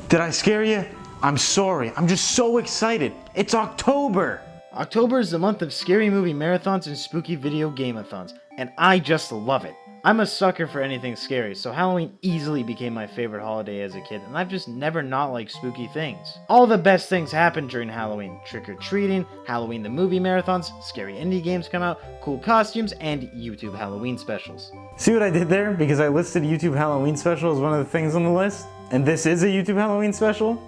Did I scare you? I'm sorry. I'm just so excited. It's October. October is the month of scary movie marathons and spooky video game-a-thons, and I just love it. I'm a sucker for anything scary, so Halloween easily became my favorite holiday as a kid, and I've just never not liked spooky things. All the best things happen during Halloween. Trick-or-treating, Halloween the movie marathons, scary indie games come out, cool costumes, and YouTube Halloween specials. See what I did there? Because I listed YouTube Halloween special as one of the things on the list, and this is a YouTube Halloween special?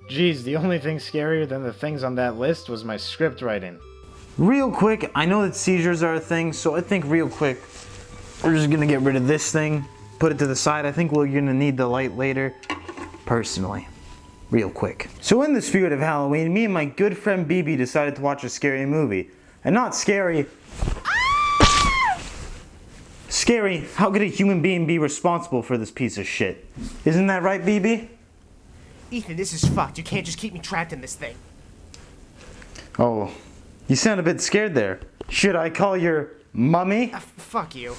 Geez, the only thing scarier than the things on that list was my script writing. Real quick, I know that seizures are a thing, so I think real quick, we're just gonna get rid of this thing, put it to the side. I think we're gonna need the light later, personally. Real quick. So in the spirit of Halloween, me and my good friend BB decided to watch a scary movie. And not scary. Scary, how could a human being be responsible for this piece of shit? Isn't that right, BB? Ethan, this is fucked. You can't just keep me trapped in this thing. Oh, you sound a bit scared there. Should I call your mummy? Fuck you.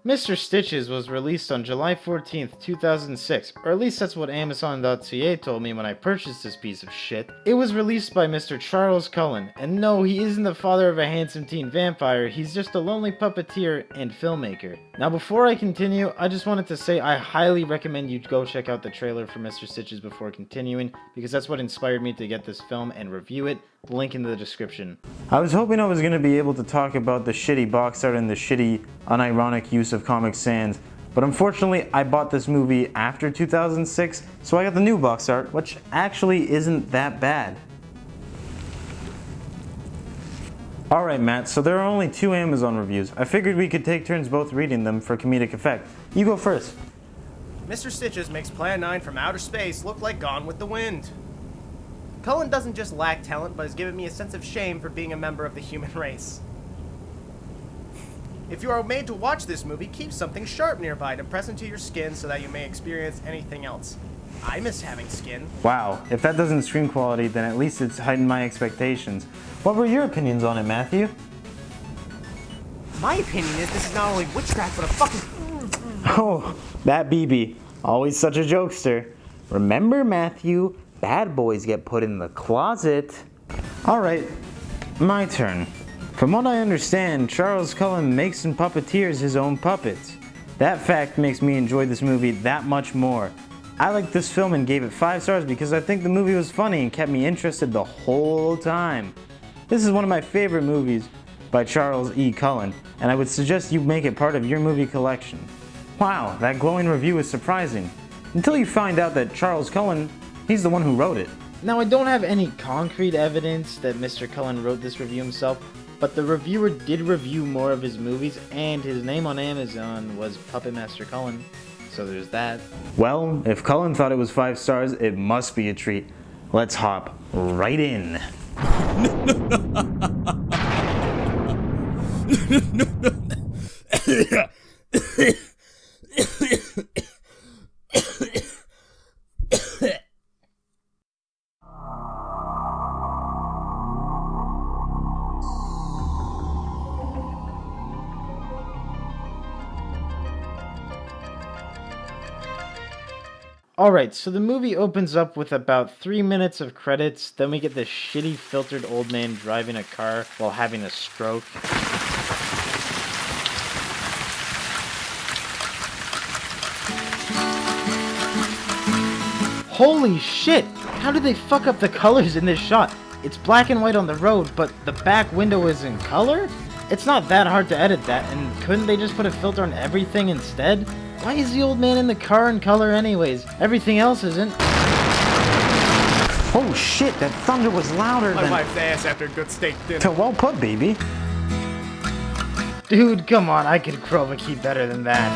Mr.stitches was released on July 14th, 2006, or at least that's what Amazon.ca told me when I purchased this piece of shit. It was released by Mr. Charles Cullen, and no, he isn't the father of a handsome teen vampire, he's just a lonely puppeteer and filmmaker. Now before I continue, I just wanted to say I highly recommend you go check out the trailer for Mr.stitches before continuing, because that's what inspired me to get this film and review it. Link in the description. I was hoping I was going to be able to talk about the shitty box art and the shitty, unironic use of Comic Sans, but unfortunately I bought this movie after 2006, so I got the new box art, which actually isn't that bad. Alright Matt, so there are only 2 Amazon reviews. I figured we could take turns both reading them for comedic effect. You go first. Mr.stitches makes Plan 9 from outer space look like Gone with the Wind. Cullen doesn't just lack talent, but has given me a sense of shame for being a member of the human race. If you are made to watch this movie, keep something sharp nearby to press into your skin so that you may experience anything else. I miss having skin. Wow, if that doesn't scream quality, then at least it's heightened my expectations. What were your opinions on it, Matthew? My opinion is this is not only witchcraft, but a fucking... Oh, that BB. Always such a jokester. Remember, Matthew, bad boys get put in the closet. Alright, my turn. From what I understand, Charles Cullen makes and puppeteers his own puppets. That fact makes me enjoy this movie that much more. I liked this film and gave it 5 stars because I think the movie was funny and kept me interested the whole time. This is one of my favorite movies by Charles E. Cullen, and I would suggest you make it part of your movie collection. Wow, that glowing review is surprising. Until you find out that Charles Cullen, he's the one who wrote it. Now I don't have any concrete evidence that Mr. Cullen wrote this review himself, but the reviewer did review more of his movies, and his name on Amazon was Puppet Master Cullen, so there's that. Well, if Cullen thought it was 5 stars, it must be a treat. Let's hop right in. Alright, so the movie opens up with about 3 minutes of credits, then we get this shitty filtered old man driving a car while having a stroke. Holy shit! How did they fuck up the colors in this shot? It's black and white on the road, but the back window is in color? It's not that hard to edit that, and couldn't they just put a filter on everything instead? Why is the old man in the car in color anyways? Everything else isn't. Oh shit, that thunder was louder than... My wife's ass after a good steak dinner. Well put, baby. Dude, come on, I could chroma key better than that.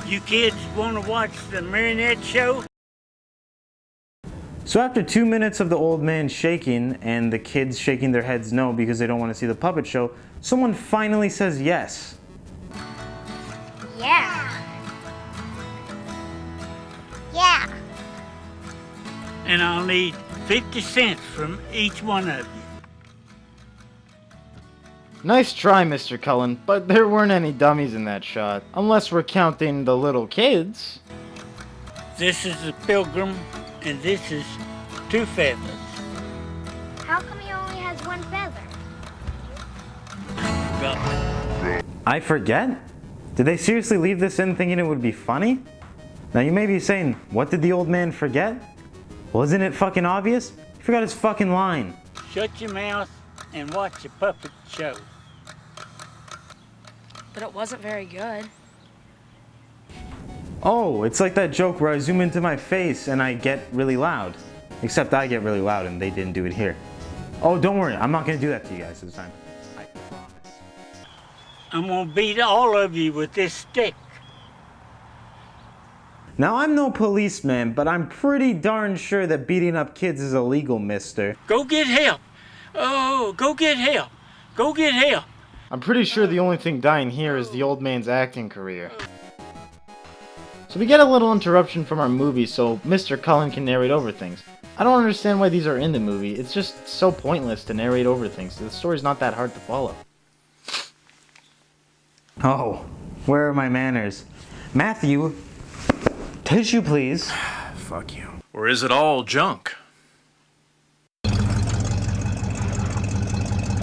You kids want to watch the marionette show? So after 2 minutes of the old man shaking and the kids shaking their heads no because they don't want to see the puppet show, someone finally says yes. Yeah. Yeah. and I'll need 50 cents from each one of you. Nice try, Mr. Cullen, but there weren't any dummies in that shot. Unless we're counting the little kids. This is the pilgrim, and this is 2 feathers. How come he only has 1 feather? I forget? Did they seriously leave this in thinking it would be funny? Now you may be saying, what did the old man forget? Well, isn't it fucking obvious? He forgot his fucking line. Shut your mouth and watch a puppet show. But it wasn't very good. Oh, it's like that joke where I zoom into my face and I get really loud. Except I get really loud and they didn't do it here. Oh, don't worry, I'm not gonna do that to you guys this time. I promise. I'm gonna beat all of you with this stick. Now, I'm no policeman, but I'm pretty darn sure that beating up kids is illegal, mister. Go get help. Oh, go get help. Go get help. I'm pretty sure the only thing dying here is the old man's acting career. So we get a little interruption from our movie so Mr. Cullen can narrate over things. I don't understand why these are in the movie. It's just so pointless to narrate over things. The story's not that hard to follow. Oh, where are my manners? Matthew, tissue please. Fuck you. Or is it all junk?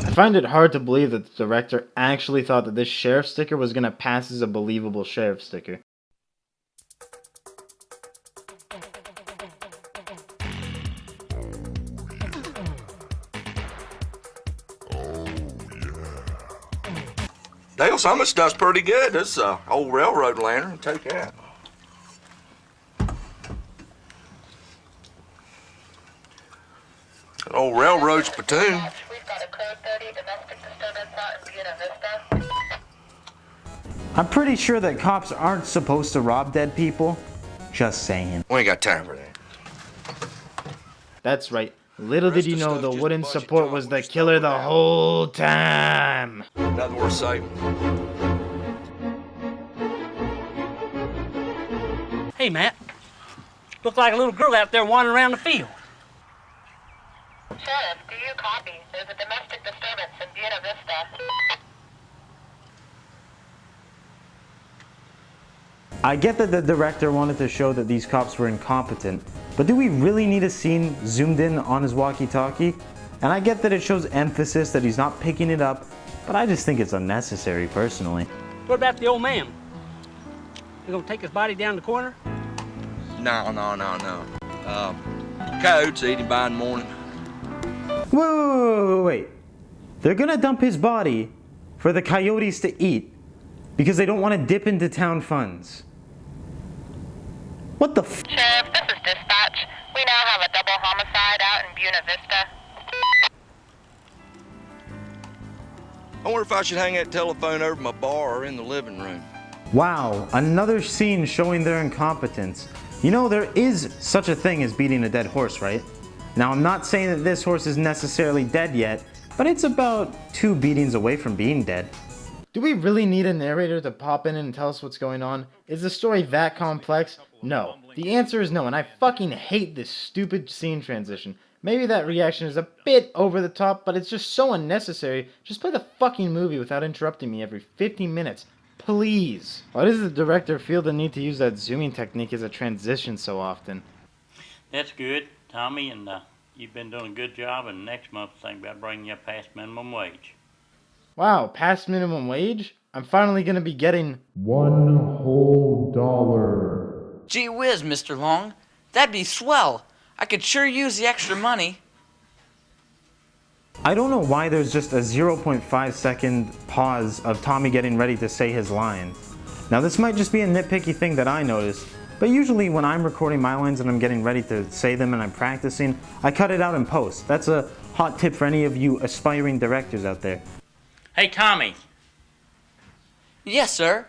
I find it hard to believe that the director actually thought that this sheriff sticker was gonna pass as a believable sheriff sticker. Dale, some of the stuff's pretty good. This old railroad lantern. Take that. An old railroad spittoon. We've got a code 30 domestic disturbance out in Buena Vista. I'm pretty sure that cops aren't supposed to rob dead people. Just saying. We ain't got time for that. That's right. Little did you know the wooden support was the killer the whole time. Nothing worth saving. Hey, Matt. Look like a little girl out there wandering around the field. Sheriff, do you copy? There's a domestic disturbance in Buena Vista. I get that the director wanted to show that these cops were incompetent, but do we really need a scene zoomed in on his walkie-talkie? And I get that it shows emphasis that he's not picking it up, but I just think it's unnecessary personally. What about the old man? You gonna take his body down the corner? No. Coyotes eat him by in the morning. Wait. They're gonna dump his body for the coyotes to eat because they don't want to dip into town funds. What the f? Sheriff, this is dispatch. We now have a double homicide out in Buena Vista. I wonder if I should hang that telephone over my bar or in the living room. Wow, another scene showing their incompetence. You know, there is such a thing as beating a dead horse, right? Now, I'm not saying that this horse is necessarily dead yet, but it's about 2 beatings away from being dead. Do we really need a narrator to pop in and tell us what's going on? Is the story that complex? No. The answer is no, and I fucking hate this stupid scene transition. Maybe that reaction is a bit over the top, but it's just so unnecessary. Just play the fucking movie without interrupting me every 15 minutes. Please. Why does the director feel the need to use that zooming technique as a transition so often? That's good, Tommy, and you've been doing a good job, and next month think about bringing you past minimum wage. Wow, past minimum wage? I'm finally gonna be getting $1 whole. Gee whiz, Mr. Long. That'd be swell. I could sure use the extra money. I don't know why there's just a 0.5 second pause of Tommy getting ready to say his line. Now this might just be a nitpicky thing that I noticed, but usually when I'm recording my lines and I'm getting ready to say them and I'm practicing, I cut it out in post. That's a hot tip for any of you aspiring directors out there. Hey, Tommy. Yes, sir.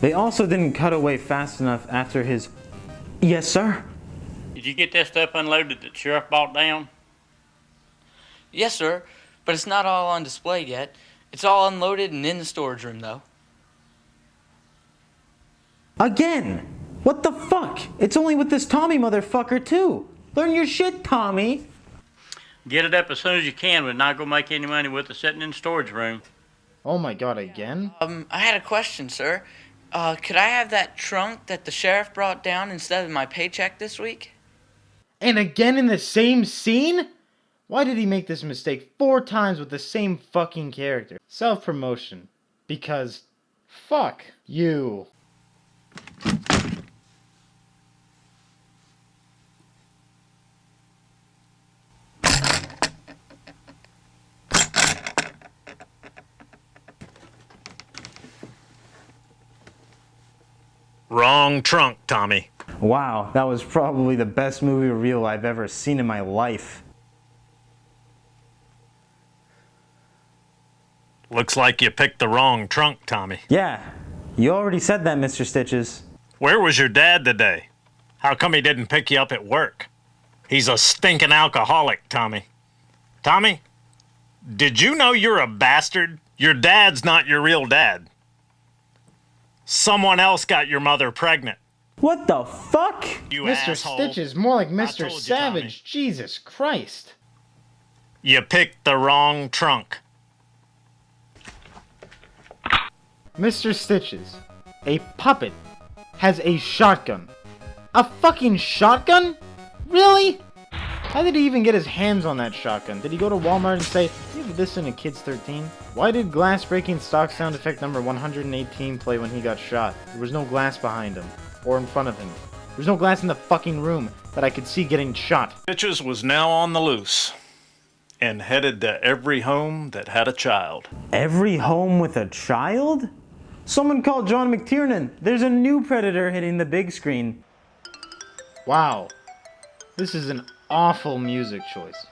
They also didn't cut away fast enough after his, yes sir. Did you get that stuff unloaded that the sheriff brought down? Yes, sir. But it's not all on display yet. It's all unloaded and in the storage room, though. Again! What the fuck? It's only with this Tommy motherfucker too. Learn your shit, Tommy. Get it up as soon as you can. We're not going to make any money with it sitting in the storage room. Oh my god, again? I had a question, sir. Could I have that trunk that the sheriff brought down instead of my paycheck this week? And again in the same scene? Why did he make this mistake 4 times with the same fucking character? Self-promotion. Because, fuck you. Wrong trunk, Tommy. Wow, that was probably the best movie reel I've ever seen in my life. Looks like you picked the wrong trunk, Tommy. Yeah, you already said that, Mr. Stitches. Where was your dad today? How come he didn't pick you up at work? He's a stinking alcoholic, Tommy. Tommy, did you know you're a bastard? Your dad's not your real dad. Someone else got your mother pregnant. What the fuck? You Mr. asshole. Stitches, more like Mr. told you, Savage. Jesus Christ. You picked the wrong trunk. Mr. Stitches, a puppet, has a shotgun. A fucking shotgun? Really? How did he even get his hands on that shotgun? Did he go to Walmart and say, "You have this in a Kids 13? Why did glass breaking stock sound effect number 118 play when he got shot? There was no glass behind him. Or in front of him. There was no glass in the fucking room that I could see getting shot. Stitches was now on the loose and headed to every home that had a child. Every home with a child? Someone called John McTiernan. There's a new predator hitting the big screen. Wow. This is an awful music choice.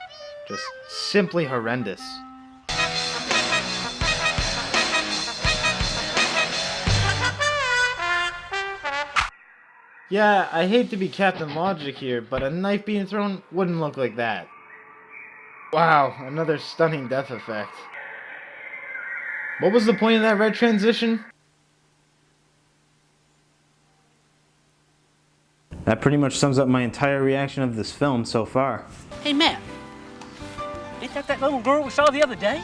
Just simply horrendous. Yeah, I hate to be Captain Logic here, but a knife being thrown wouldn't look like that. Wow, another stunning death effect. What was the point of that red transition? That pretty much sums up my entire reaction of this film so far. Hey, Matt. Ain't that little girl we saw the other day?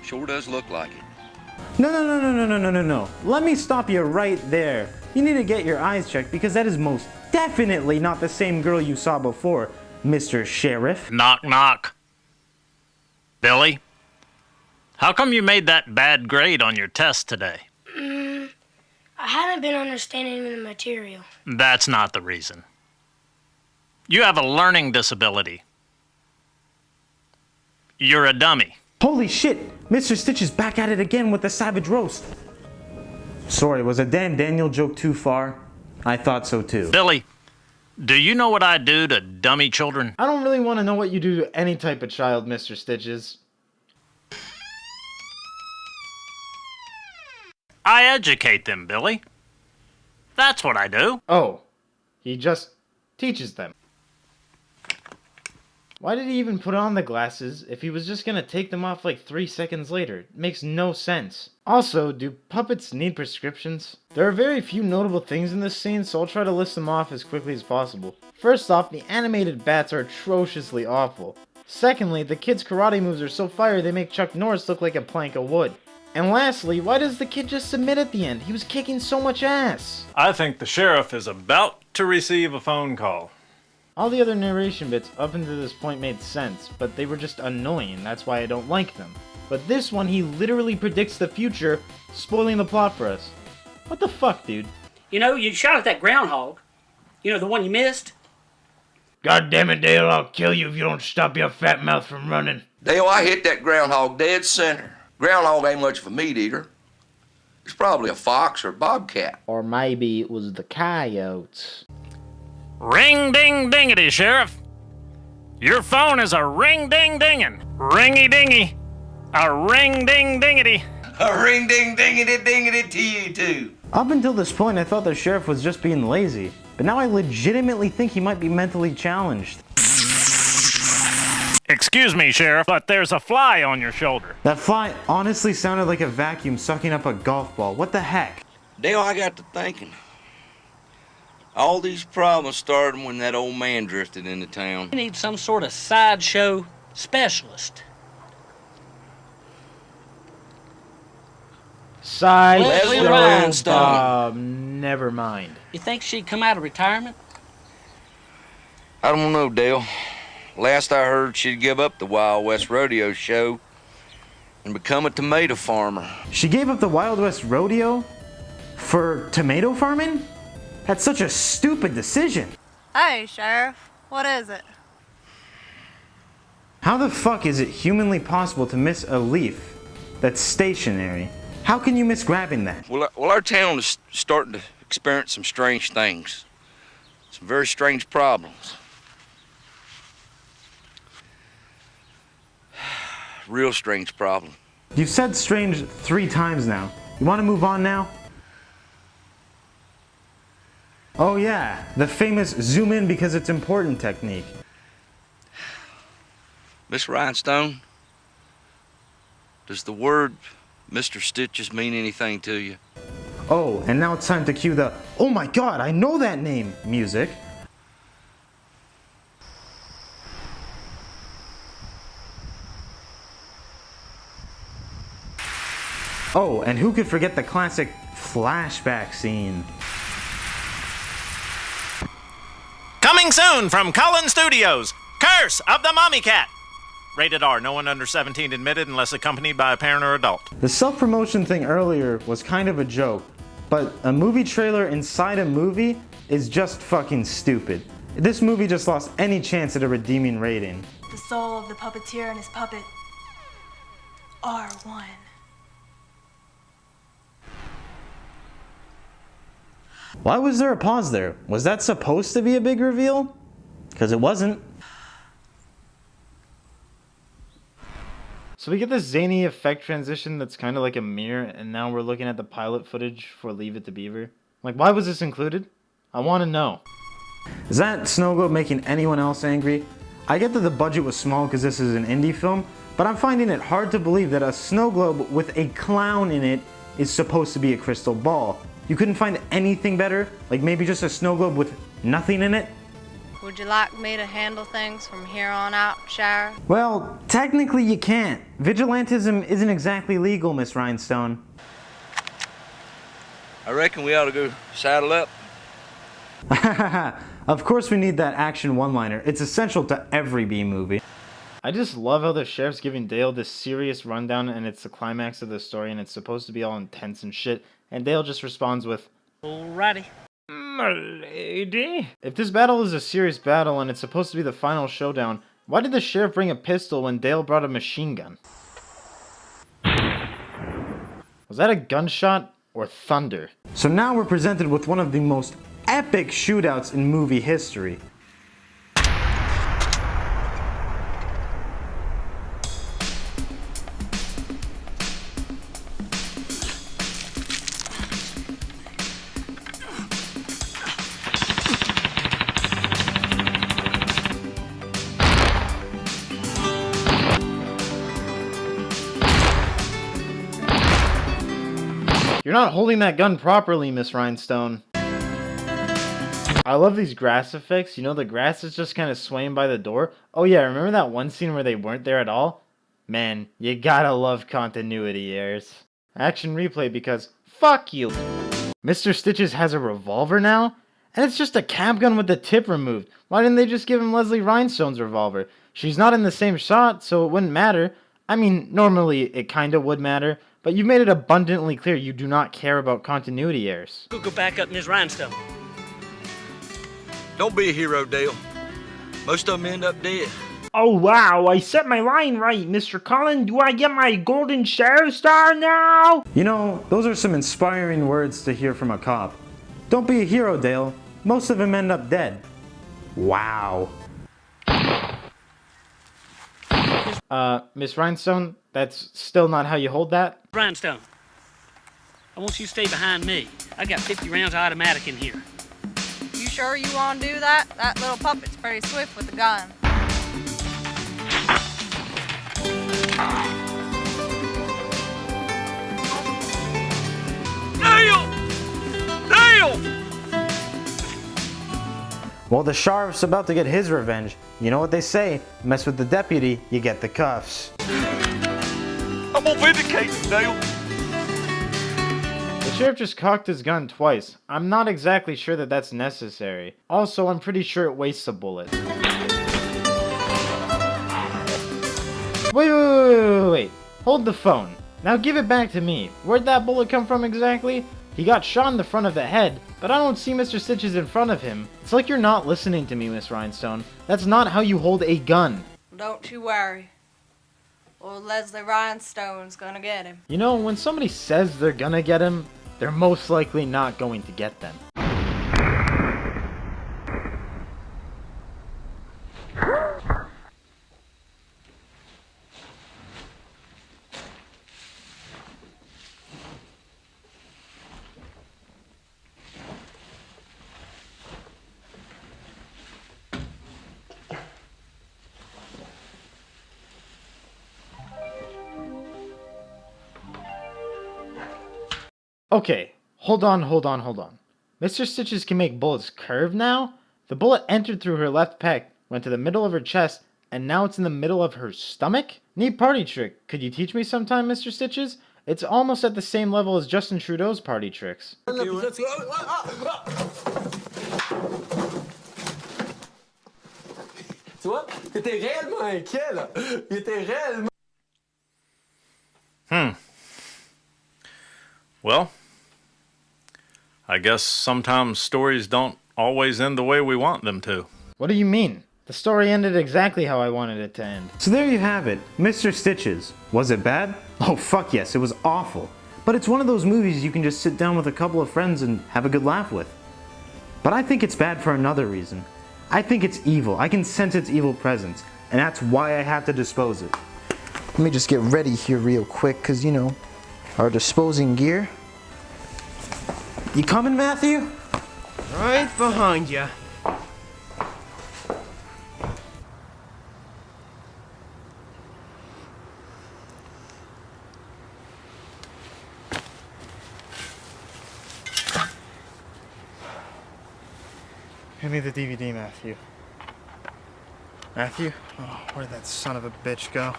Sure does look like it. No. Let me stop you right there. You need to get your eyes checked because that is most definitely not the same girl you saw before, Mr. Sheriff. Knock, knock. Billy? How come you made that bad grade on your test today? I haven't been understanding the material. That's not the reason. You have a learning disability. You're a dummy. Holy shit! Mr. Stitch is back at it again with the savage roast. Sorry, was a damn Daniel joke too far? I thought so too. Billy, do you know what I do to dummy children? I don't really want to know what you do to any type of child, Mr. Stitches. I educate them, Billy. That's what I do. Oh, he just teaches them. Why did he even put on the glasses if he was just gonna take them off like 3 seconds later? It makes no sense. Also, do puppets need prescriptions? There are very few notable things in this scene, so I'll try to list them off as quickly as possible. First off, the animated bats are atrociously awful. Secondly, the kids' karate moves are so fire they make Chuck Norris look like a plank of wood. And lastly, why does the kid just submit at the end? He was kicking so much ass. I think the sheriff is about to receive a phone call. All the other narration bits up until this point made sense, but they were just annoying, that's why I don't like them. But this one, he literally predicts the future, spoiling the plot for us. What the fuck, dude? You know, you shot at that groundhog. You know, the one you missed? God damn it, Dale, I'll kill you if you don't stop your fat mouth from running. Dale, I hit that groundhog dead center. Groundhog ain't much of a meat eater. It's probably a fox or a bobcat. Or maybe it was the coyotes. Ring ding dingity, Sheriff. Your phone is a ring ding dingin'. Ringy dingy. A ring ding dingity. A ring ding dingity dingity to you too. Up until this point, I thought the sheriff was just being lazy. But now I legitimately think he might be mentally challenged. Excuse me, Sheriff, but there's a fly on your shoulder. That fly honestly sounded like a vacuum sucking up a golf ball. What the heck? Dale, I got to thinking. All these problems started when that old man drifted into town. We need some sort of sideshow specialist. Leslie Rhinestone. Never mind. You think she'd come out of retirement? I don't know, Dale. Last I heard, she'd give up the Wild West Rodeo show and become a tomato farmer. She gave up the Wild West Rodeo for tomato farming? That's such a stupid decision. Hey, Sheriff. What is it? How the fuck is it humanly possible to miss a leaf that's stationary? How can you miss grabbing that? Well, our town is starting to experience some strange things. Some very strange problems. Real strange problem. You've said strange 3 times now. You want to move on now? Oh yeah, the famous zoom in because it's important technique. Miss Rhinestone, does the word Mr.Stitches mean anything to you? Oh, and now it's time to cue the "Oh my god, I know that name" music. Oh, and who could forget the classic flashback scene? Coming soon from Cullen Studios, Curse of the Mommy Cat. Rated R, no one under 17 admitted unless accompanied by a parent or adult. The self-promotion thing earlier was kind of a joke, but a movie trailer inside a movie is just fucking stupid. This movie just lost any chance at a redeeming rating. The soul of the puppeteer and his puppet are one. Why was there a pause there? Was that supposed to be a big reveal? Because it wasn't. So we get this zany effect transition that's kind of like a mirror, and now we're looking at the pilot footage for Leave It to Beaver. Like, why was this included? I want to know. Is that snow globe making anyone else angry? I get that the budget was small because this is an indie film, but I'm finding it hard to believe that a snow globe with a clown in it is supposed to be a crystal ball. You couldn't find anything better? Like maybe just a snow globe with nothing in it? Would you like me to handle things from here on out, Sheriff? Well, technically you can't. Vigilantism isn't exactly legal, Miss Rhinestone. I reckon we ought to go saddle up. Of course we need that action one-liner. It's essential to every B movie. I just love how the sheriff's giving Dale this serious rundown, and it's the climax of the story, and it's supposed to be all intense and shit, and Dale just responds with, Alrighty. "Lady." If this battle is a serious battle and it's supposed to be the final showdown, why did the sheriff bring a pistol when Dale brought a machine gun? Was that a gunshot or thunder? So now we're presented with one of the most epic shootouts in movie history. You're not holding that gun properly, Miss Rhinestone. I love these grass effects. You know, the grass is just kind of swaying by the door. Oh yeah, remember that one scene where they weren't there at all? Man, you gotta love continuity errors. Action replay because fuck you. Mr.Stitches has a revolver now? And it's just a cap gun with the tip removed. Why didn't they just give him Leslie Rhinestone's revolver? She's not in the same shot, so it wouldn't matter. I mean, normally it kinda would matter, but you've made it abundantly clear you do not care about continuity errors. Go back up in his rhinestone. Don't be a hero, Dale. Most of them end up dead. Oh wow, I set my line right, Mr. Cullen. Do I get my golden sheriff star now? You know, those are some inspiring words to hear from a cop. Don't be a hero, Dale. Most of them end up dead. Wow. Miss Rhinestone, that's still not how you hold that? Rhinestone, I want you to stay behind me. I got 50 rounds of automatic in here. You sure you want to do that? That little puppet's pretty swift with the gun. Well, the sheriff's about to get his revenge. You know what they say, mess with the deputy, you get the cuffs. I'm gonna vindicate you, Dale. The sheriff just cocked his gun twice. I'm not exactly sure that that's necessary. Also, I'm pretty sure it wastes a bullet. Wait. Hold the phone. Now give it back to me. Where'd that bullet come from exactly? He got shot in the front of the head, but I don't see Mr. Stitches in front of him. It's like you're not listening to me, Miss Rhinestone. That's not how you hold a gun. Don't you worry. Old Leslie Rhinestone's gonna get him. You know, when somebody says they're gonna get him, they're most likely not going to get them. Okay, hold on. Mr. Stitches can make bullets curve now? The bullet entered through her left pec, went to the middle of her chest, and now it's in the middle of her stomach? Neat party trick. Could you teach me sometime, Mr. Stitches? It's almost at the same level as Justin Trudeau's party tricks. Tu vois, t'étais réellement inquiet, là. Il était réellement... Well, I guess sometimes stories don't always end the way we want them to. What do you mean? The story ended exactly how I wanted it to end. So there you have it, Mr. Stitches. Was it bad? Oh fuck yes, it was awful. But it's one of those movies you can just sit down with a couple of friends and have a good laugh with. But I think it's bad for another reason. I think it's evil. I can sense its evil presence, and that's why I have to dispose it. Let me just get ready here real quick, cause you know, our disposing gear. You coming, Matthew? Right behind you. Give me the DVD, Matthew. Matthew? Oh, where'd that son of a bitch go?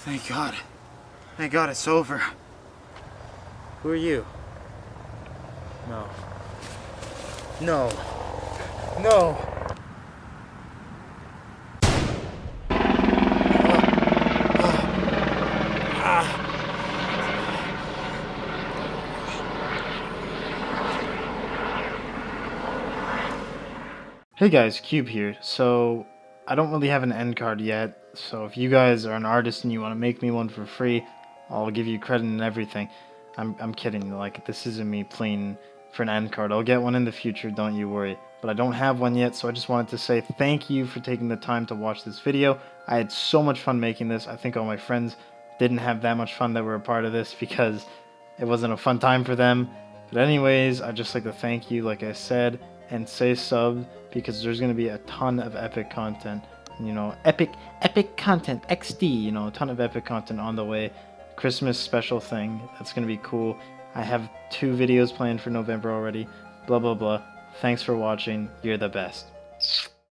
Thank God. Thank God it's over. Who are you? No. No. No. Hey guys, Qube here. So, I don't really have an end card yet, so if you guys are an artist and you want to make me one for free, I'll give you credit and everything. I'm kidding, like, this isn't me pleading for an end card. I'll get one in the future, don't you worry. But I don't have one yet, so I just wanted to say thank you for taking the time to watch this video. I had so much fun making this. I think all my friends didn't have that much fun that were a part of this because it wasn't a fun time for them. But anyways, I'd just like to thank you, like I said, and say sub, because there's going to be a ton of epic content. You know, epic content, XD, you know, a ton of epic content on the way. Christmas special thing, that's going to be cool. I have 2 videos planned for November already, blah blah blah. Thanks for watching, you're the best.